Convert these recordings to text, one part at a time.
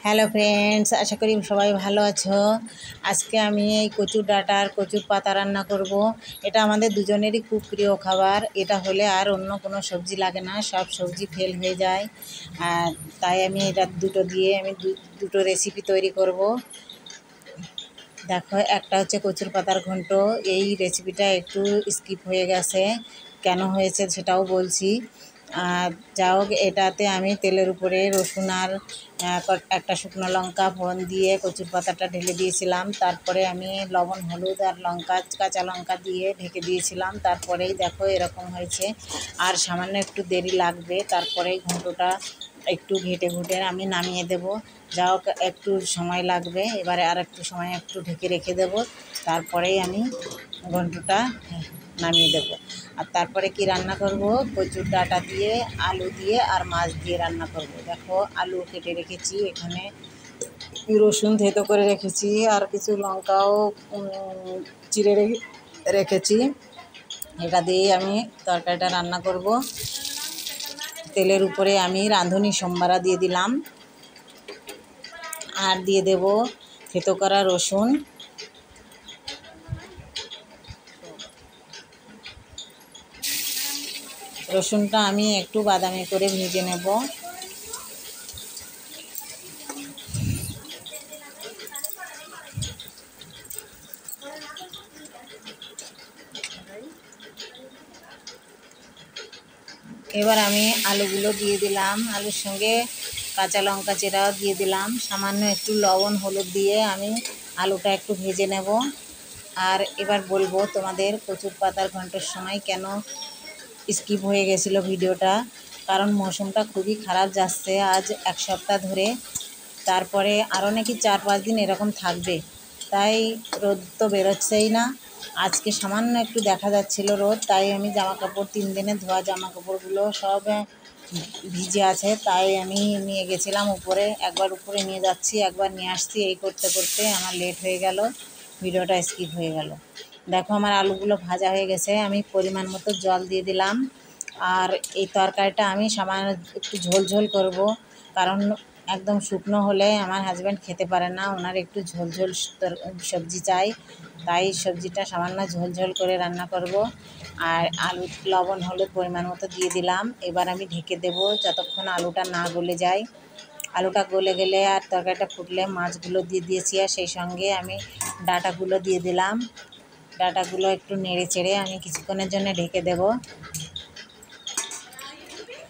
Hello friends, আশা করি সবাই ভালো আছো। আজকে আমি এই কচুর ডাঁটার কচুর পাতা রান্না করব। এটা আমাদের দুজনেরই খুব প্রিয় খাবার। এটা হলে আর অন্য কোনো সবজি লাগে না, সব সবজি ফেল হয়ে যায়। আর তাই আমি এটা দুটো দিয়ে আমি দুটো রেসিপি তৈরি করব। দেখো, একটা হচ্ছে কচুর পাতার ঘন্ট। এই রেসিপিটা একটু স্কিপ হয়ে গেছে, কেন হয়েছে সেটাও বলছি। আর যা হোক, এটাতে আমি তেলের উপরে রসুন আর একটা শুকনো লঙ্কা ফোড়ন দিয়ে কচুর পাতাটা ঢেলে দিয়েছিলাম। তারপরে আমি লবণ, হলুদ আর কাঁচা লঙ্কা দিয়ে ঢেকে দিয়েছিলাম। তারপরেই দেখো এরকম হয়েছে। আর সামান্য একটু দেরি লাগবে, তারপরেই ঘন্টটা একটু ঘেটে ঘুটে আমি নামিয়ে দেব। যা হোক, একটু সময় লাগবে। এবারে আর একটু সময় একটু ঢেকে রেখে দেব, তারপরেই আমি ঘন্টটা নামিয়ে দেব। আর তারপরে কি রান্না করব, কচুর ডাঁটা দিয়ে, আলু দিয়ে আর মাছ দিয়ে রান্না করব। দেখো, আলু কেটে রেখেছি, এখানে রসুন থেতো করে রেখেছি, আর কিছু লঙ্কাও চিড়ে রেখেছি। এটা দিয়েই আমি তরকারিটা রান্না করব। তেলের উপরে আমি রাঁধুনি সোমবারা দিয়ে দিলাম, আর দিয়ে দেব থেতো করা রসুন। রসুনটা আমি একটু বাদামি করে ভেজে নেব। এবার আমি আলুগুলো দিয়ে দিলাম, আলুর সঙ্গে কাঁচা লঙ্কা চেরাও দিয়ে দিলাম। সামান্য একটু লবণ, হলুদ দিয়ে আমি আলুটা একটু ভেজে নেব। আর এবার বলবো তোমাদের, কচুর পাতার ঘন্টার সময় কেন স্কিপ হয়ে গেছিলো ভিডিওটা, কারণ মৌসুমটা খুবই খারাপ যাচ্ছে আজ এক সপ্তাহ ধরে। তারপরে আরও নাকি 4-5 দিন এরকম থাকবে, তাই রোদ তো বেরোচ্ছেই না। আজকে সামান্য একটু দেখা যাচ্ছিল রোদ, তাই আমি জামাকাপড় 3 দিনের ধোয়া জামাকাপড়গুলো সব ভিজে আছে, তাই আমি নিয়ে গেছিলাম উপরে। একবার উপরে নিয়ে যাচ্ছি, একবার নিয়ে আসছি, এই করতে করতে আমার লেট হয়ে গেল, ভিডিওটা স্কিপ হয়ে গেল। দেখো, আমার আলুগুলো ভাজা হয়ে গেছে। আমি পরিমাণ মতো জল দিয়ে দিলাম। আর এই তরকারিটা আমি সামান্য একটু ঝোল ঝোল করব, কারণ একদম শুকনো হলে আমার হাজব্যান্ড খেতে পারে না, ওনার একটু ঝোল ঝোল সবজি চাই। তাই সবজিটা সামান্য ঝোল ঝোল করে রান্না করব। আর আলু, লবণ, হলুদ পরিমাণ মতো দিয়ে দিলাম। এবার আমি ঢেকে দেব যতক্ষণ আলুটা না গলে যায়। আলুটা গলে গেলে আর তরকারিটা ফুটলে মাছগুলো দিয়ে দিয়েছি, আর সেই সঙ্গে আমি ডাঁটাগুলো দিয়ে দিলাম। ডাঁটাগুলো একটু নেড়ে চেড়ে আমি কিছুক্ষণের জন্য ঢেকে দেব।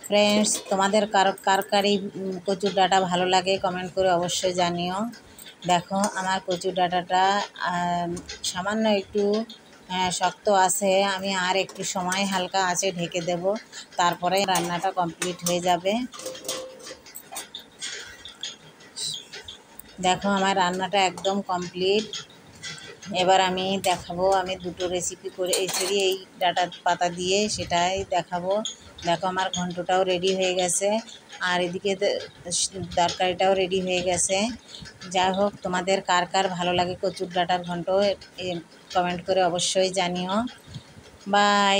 ফ্রেন্ডস, তোমাদের কার এই কচুর ডাঁটা ভালো লাগে কমেন্ট করে অবশ্যই জানিও। দেখো, আমার কচুর ডাঁটাটা সামান্য একটু শক্ত আছে। আমি আর একটু সময় হালকা আঁচে ঢেকে দেব, তারপরে রান্নাটা কমপ্লিট হয়ে যাবে। দেখো, আমার রান্নাটা একদম কমপ্লিট। এবার আমি দেখাবো, আমি দুটো রেসিপি করে এই ডাঁটা পাতা দিয়ে সেটাই দেখাবো। দেখো, আমার ঘন্টটাও রেডি হয়ে গেছে, আর এদিকে তরকারিটাও রেডি হয়ে গেছে। যাই হোক, তোমাদের কার ভালো লাগে কচুর ডাঁটার ঘন্ট কমেন্ট করে অবশ্যই জানিও। বাই।